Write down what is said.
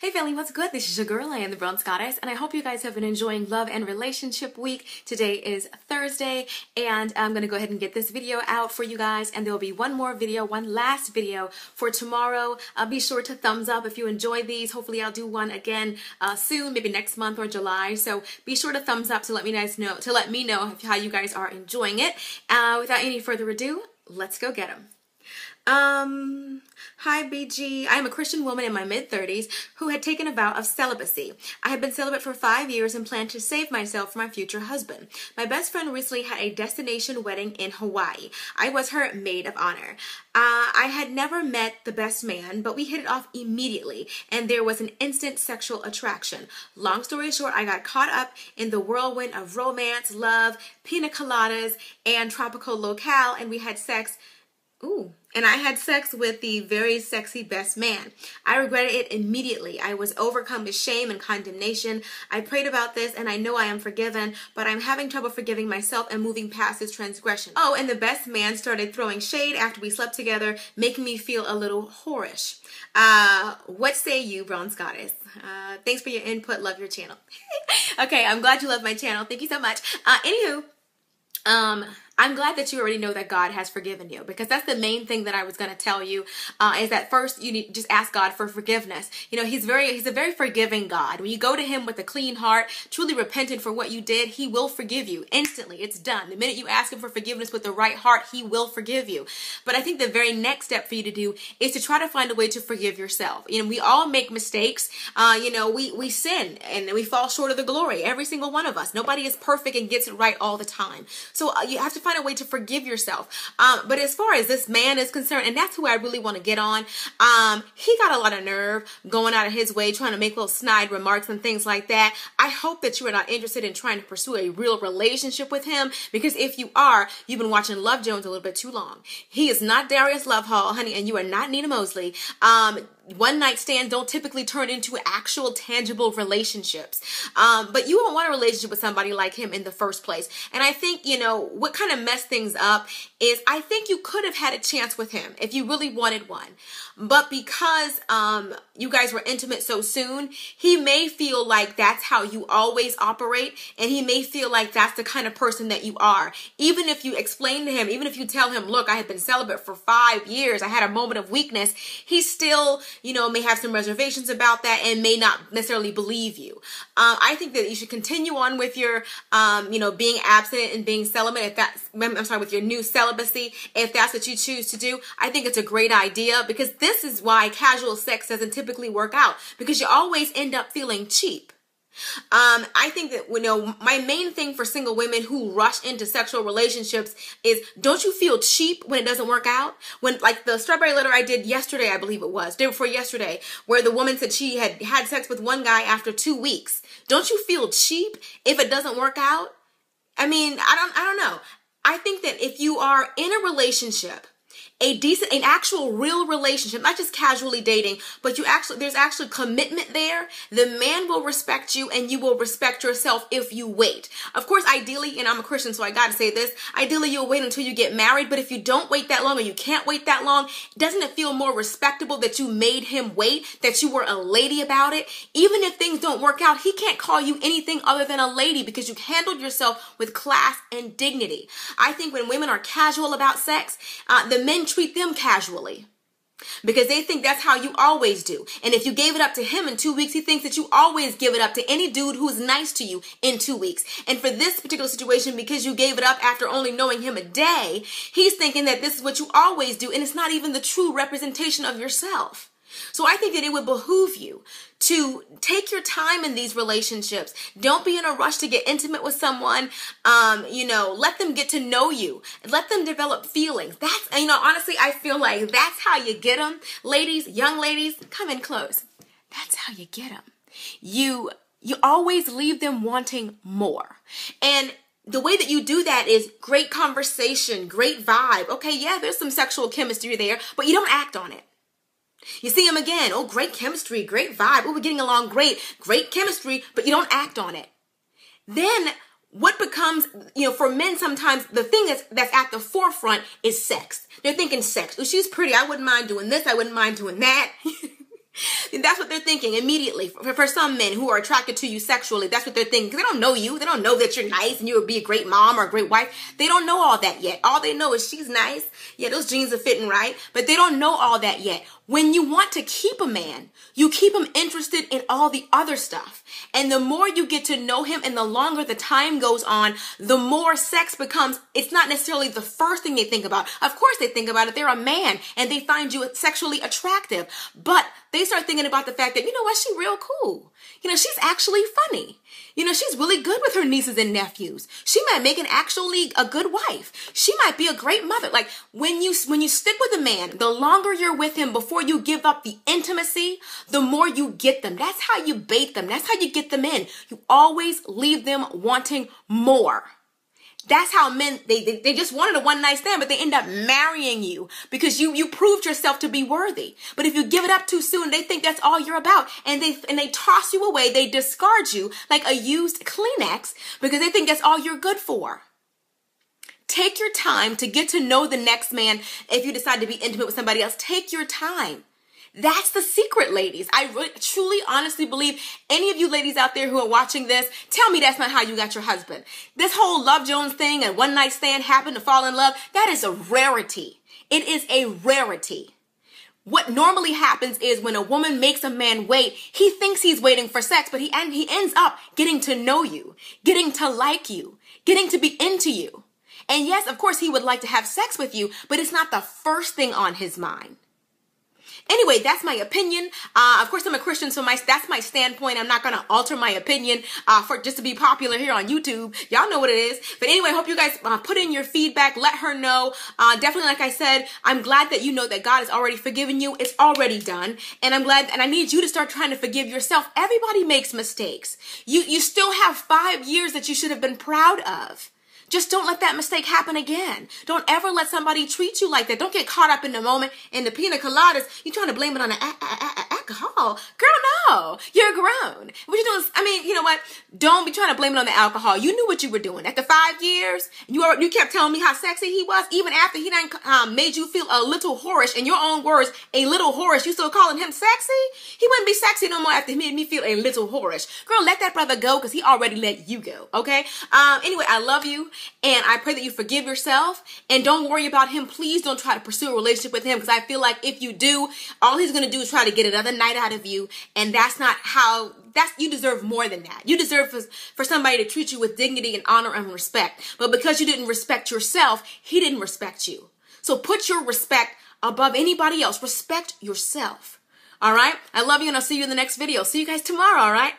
Hey family, what's good? This is your girl, I am the Bronze Goddess, and I hope you guys have been enjoying Love and Relationship Week. Today is Thursday, and I'm going to go ahead and get this video out for you guys, and there will be one last video for tomorrow. Be sure to thumbs up if you enjoy these. Hopefully I'll do one again soon, maybe next month or July, so be sure to thumbs up to let me know how you guys are enjoying it. Without any further ado, let's go get them. Hi BG. I am a Christian woman in my mid-30s who had taken a vow of celibacy. I have been celibate for 5 years and plan to save myself for my future husband. My best friend recently had a destination wedding in Hawaii. I was her maid of honor. I had never met the best man, but we hit it off immediately, and there was an instant sexual attraction. Long story short, I got caught up in the whirlwind of romance, love, pina coladas, and tropical locale, and we had sex. And I had sex with the very sexy best man. I regretted it immediately. I was overcome with shame and condemnation. I prayed about this and I know I am forgiven, but I'm having trouble forgiving myself and moving past this transgression. Oh, and the best man started throwing shade after we slept together, making me feel a little whorish. What say you, Bronze Goddess? Thanks for your input. Love your channel. Okay, I'm glad you love my channel. Thank you so much. Anywho, I'm glad that you already know that God has forgiven you, because that's the main thing that I was going to tell you, is that first you need to just ask God for forgiveness. You know, he's a very forgiving God. When you go to him with a clean heart, truly repentant for what you did, he will forgive you instantly. It's done. The minute you ask him for forgiveness with the right heart, he will forgive you. But I think the very next step for you to do is to try to find a way to forgive yourself. You know, we all make mistakes. You know, we sin and we fall short of the glory. Every single one of us. Nobody is perfect and gets it right all the time. So you have to find a way to forgive yourself. But as far as this man is concerned, and that's who I really want to get on, he got a lot of nerve going out of his way, trying to make little snide remarks and things like that. I hope that you are not interested in trying to pursue a real relationship with him, because if you are, you've been watching Love Jones a little bit too long. He is not Darius Love Hall, honey, and you are not Nina Mosley. One night stands don't typically turn into actual tangible relationships. But you won't want a relationship with somebody like him in the first place. And I think, you know, what kind of messed things up is I think you could have had a chance with him if you really wanted one. But because you guys were intimate so soon, he may feel like that's how you always operate, and he may feel like that's the kind of person that you are. Even if you explain to him, even if you tell him, look, I have been celibate for 5 years, I had a moment of weakness, he still, you know, may have some reservations about that and may not necessarily believe you. I think that you should continue on with your, you know, being abstinent and being celibate, if that's, I'm sorry, with your new celibacy, if that's what you choose to do. I think it's a great idea, because this is why casual sex doesn't typically work out, because you always end up feeling cheap. I think that, you know, my main thing for single women who rush into sexual relationships is, don't you feel cheap when it doesn't work out? When, like the strawberry letter I did yesterday, I believe it was, day before yesterday, where the woman said she had had sex with one guy after 2 weeks. Don't you feel cheap if it doesn't work out? I mean, I don't know. I think that if you are in a relationship, an actual real relationship, not just casually dating, but there's actually commitment there, the man will respect you and you will respect yourself if you wait. Of course, ideally, and I'm a Christian, so I gotta say this, ideally you'll wait until you get married, but if you don't wait that long or you can't wait that long, doesn't it feel more respectable that you made him wait, that you were a lady about it? Even if things don't work out, he can't call you anything other than a lady, because you handled yourself with class and dignity. I think when women are casual about sex, the men treat them casually, because they think that's how you always do. And if you gave it up to him in 2 weeks, he thinks that you always give it up to any dude who's nice to you in 2 weeks. And for this particular situation, because you gave it up after only knowing him a day, he's thinking that this is what you always do, and it's not even the true representation of yourself. So I think that it would behoove you to take your time in these relationships. Don't be in a rush to get intimate with someone. You know, let them get to know you. Let them develop feelings. That's, you know, honestly, I feel like that's how you get them. Ladies, young ladies, come in close. That's how you get them. You always leave them wanting more. And the way that you do that is great conversation, great vibe. Okay, yeah, there's some sexual chemistry there, but you don't act on it. You see him again. Oh, great chemistry, great vibe. Oh, we're getting along great. Great chemistry, but you don't act on it. Then what becomes, you know, for men sometimes the thing that's at the forefront is sex. They're thinking sex. Oh, she's pretty. I wouldn't mind doing this. I wouldn't mind doing that. And that's what they're thinking immediately. For some men who are attracted to you sexually, that's what they're thinking. Because they don't know you. They don't know that you're nice and you would be a great mom or a great wife. They don't know all that yet. All they know is she's nice. Yeah, those jeans are fitting right. But they don't know all that yet. When you want to keep a man, you keep him interested in all the other stuff. And the more you get to know him and the longer the time goes on, the more sex becomes, it's not necessarily the first thing they think about. Of course they think about it. They're a man and they find you sexually attractive. But they start thinking about the fact that, you know what, she's real cool. You know, she's actually funny. You know, she's really good with her nieces and nephews. She might make actually a good wife. She might be a great mother. Like when you stick with a man, the longer you're with him before you give up the intimacy, the more you get them. That's how you bait them. That's how you get them in. You always leave them wanting more. That's how men, they just wanted a one night stand, but they end up marrying you because you proved yourself to be worthy. But if you give it up too soon, they think that's all you're about. And they toss you away. They discard you like a used Kleenex because they think that's all you're good for. Take your time to get to know the next man. If you decide to be intimate with somebody else, take your time. That's the secret, ladies. I really, truly, honestly believe any of you ladies out there who are watching this, tell me that's not how you got your husband. This whole Love Jones thing and one night stand happened to fall in love, that is a rarity. It is a rarity. What normally happens is when a woman makes a man wait, he thinks he's waiting for sex, but he ends up getting to know you, getting to like you, getting to be into you. And yes, of course, he would like to have sex with you, but it's not the first thing on his mind. Anyway, that's my opinion. Of course, I'm a Christian, so that's my standpoint. I'm not going to alter my opinion for just to be popular here on YouTube. Y'all know what it is. But anyway, I hope you guys put in your feedback. Let her know. Definitely, like I said, I'm glad that you know that God has already forgiven you. It's already done. And I'm glad, and I need you to start trying to forgive yourself. Everybody makes mistakes. You still have 5 years that you should have been proud of. Just don't let that mistake happen again. Don't ever let somebody treat you like that. Don't get caught up in the moment and the pina coladas. You're trying to blame it on the alcohol. Girl, no. You're grown. What you doing? I mean, you know what? Don't be trying to blame it on the alcohol. You knew what you were doing. After 5 years, you kept telling me how sexy he was. Even after he done made you feel a little whorish. In your own words, a little whorish. You still calling him sexy? He wouldn't be sexy no more after he made me feel a little whorish. Girl, let that brother go because he already let you go. Okay? Anyway, I love you. And I pray that you forgive yourself and don't worry about him. Please don't try to pursue a relationship with him because I feel like if you do, all he's going to do is try to get another night out of you. And that's not how, you deserve more than that. You deserve for somebody to treat you with dignity and honor and respect. But because you didn't respect yourself, he didn't respect you. So put your respect above anybody else. Respect yourself. All right? I love you and I'll see you in the next video. See you guys tomorrow. All right?